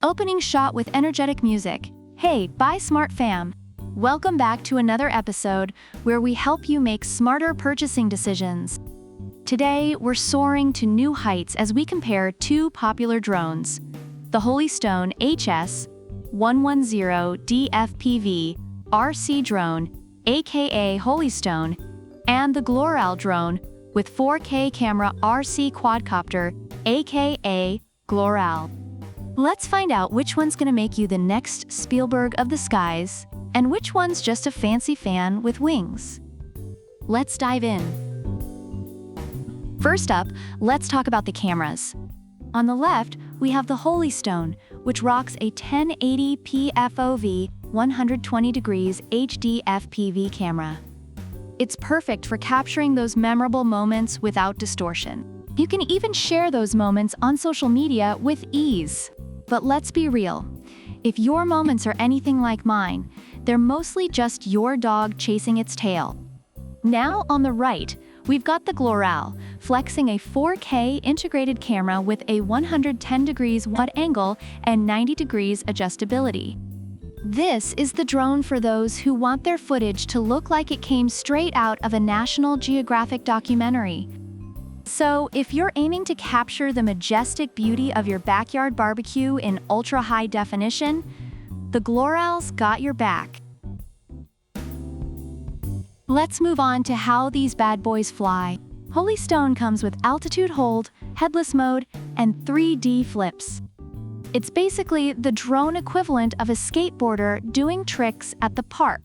Opening shot with energetic music. Hey, bye smart fam. Welcome back to another episode where we help you make smarter purchasing decisions. Today, we're soaring to new heights as we compare two popular drones, the Holystone HS110D FPV RC drone, aka Holystone, and the Gloral drone with 4K camera RC quadcopter, aka Gloral. Let's find out which one's gonna make you the next Spielberg of the skies, and which one's just a fancy fan with wings. Let's dive in. First up, let's talk about the cameras. On the left, we have the Holystone, which rocks a 1080p FOV 120 degrees HD FPV camera. It's perfect for capturing those memorable moments without distortion. You can even share those moments on social media with ease. But let's be real. If your moments are anything like mine, they're mostly just your dog chasing its tail. Now on the right, we've got the Gloral, flexing a 4K integrated camera with a 110 degrees wide angle and 90 degrees adjustability. This is the drone for those who want their footage to look like it came straight out of a National Geographic documentary. So, if you're aiming to capture the majestic beauty of your backyard barbecue in ultra-high definition, the Gloral's got your back. Let's move on to how these bad boys fly. Holystone comes with altitude hold, headless mode, and 3D flips. It's basically the drone equivalent of a skateboarder doing tricks at the park.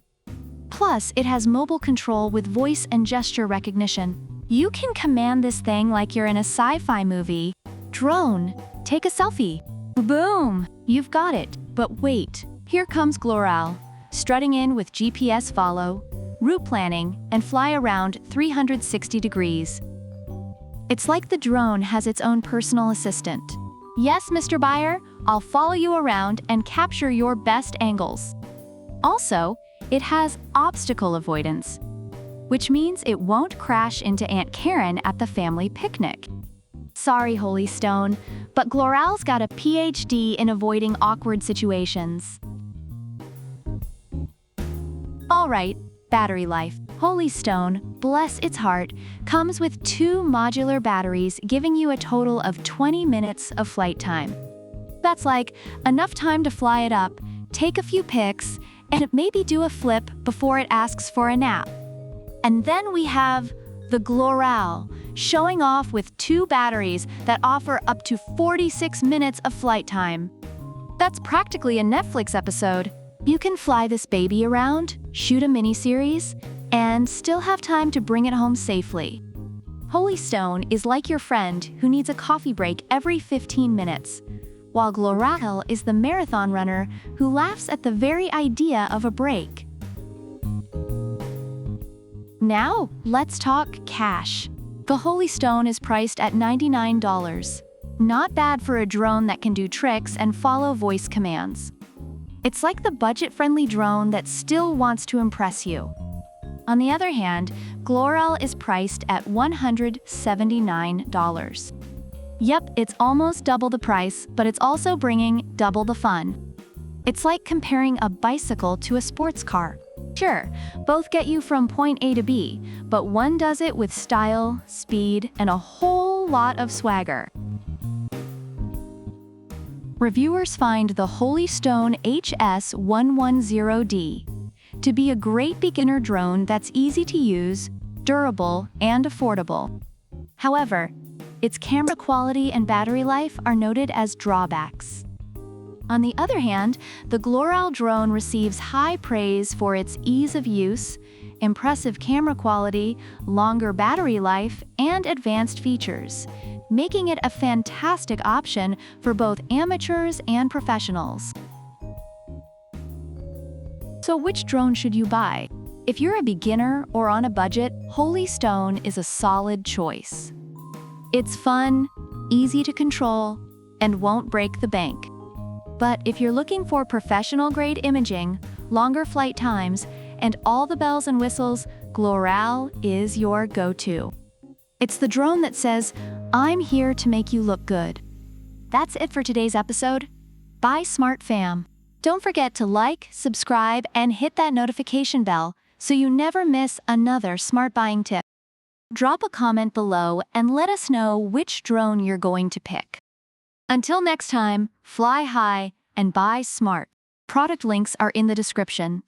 Plus, it has mobile control with voice and gesture recognition. You can command this thing like you're in a sci-fi movie. Drone, take a selfie. Boom! You've got it. But wait, here comes Gloral, strutting in with GPS follow, route planning, and fly around 360 degrees. It's like the drone has its own personal assistant. Yes, Mr. Buyer, I'll follow you around and capture your best angles. Also, it has obstacle avoidance, which means it won't crash into Aunt Karen at the family picnic. Sorry, Holystone, but Gloral's got a PhD in avoiding awkward situations. All right, battery life. Holystone, bless its heart, comes with 2 modular batteries giving you a total of 20 minutes of flight time. That's like enough time to fly it up, take a few pics, and maybe do a flip before it asks for a nap. And then we have the Gloral, showing off with 2 batteries that offer up to 46 minutes of flight time. That's practically a Netflix episode. You can fly this baby around, shoot a miniseries, and still have time to bring it home safely. Holystone is like your friend who needs a coffee break every 15 minutes, while Gloral is the marathon runner who laughs at the very idea of a break. Now, let's talk cash. The Holystone is priced at $99. Not bad for a drone that can do tricks and follow voice commands. It's like the budget-friendly drone that still wants to impress you. On the other hand, Gloral is priced at $179. Yep, it's almost double the price, but it's also bringing double the fun. It's like comparing a bicycle to a sports car. Sure, both get you from point A to B, but one does it with style, speed, and a whole lot of swagger. Reviewers find the Holystone HS110D to be a great beginner drone that's easy to use, durable, and affordable. However, its camera quality and battery life are noted as drawbacks. On the other hand, the Gloral drone receives high praise for its ease of use, impressive camera quality, longer battery life, and advanced features, making it a fantastic option for both amateurs and professionals. So which drone should you buy? If you're a beginner or on a budget, Holystone is a solid choice. It's fun, easy to control, and won't break the bank. But if you're looking for professional-grade imaging, longer flight times, and all the bells and whistles, Gloral is your go-to. It's the drone that says, "I'm here to make you look good." That's it for today's episode. Buy smart fam. Don't forget to like, subscribe, and hit that notification bell so you never miss another smart buying tip. Drop a comment below and let us know which drone you're going to pick. Until next time, fly high and buy smart. Product links are in the description.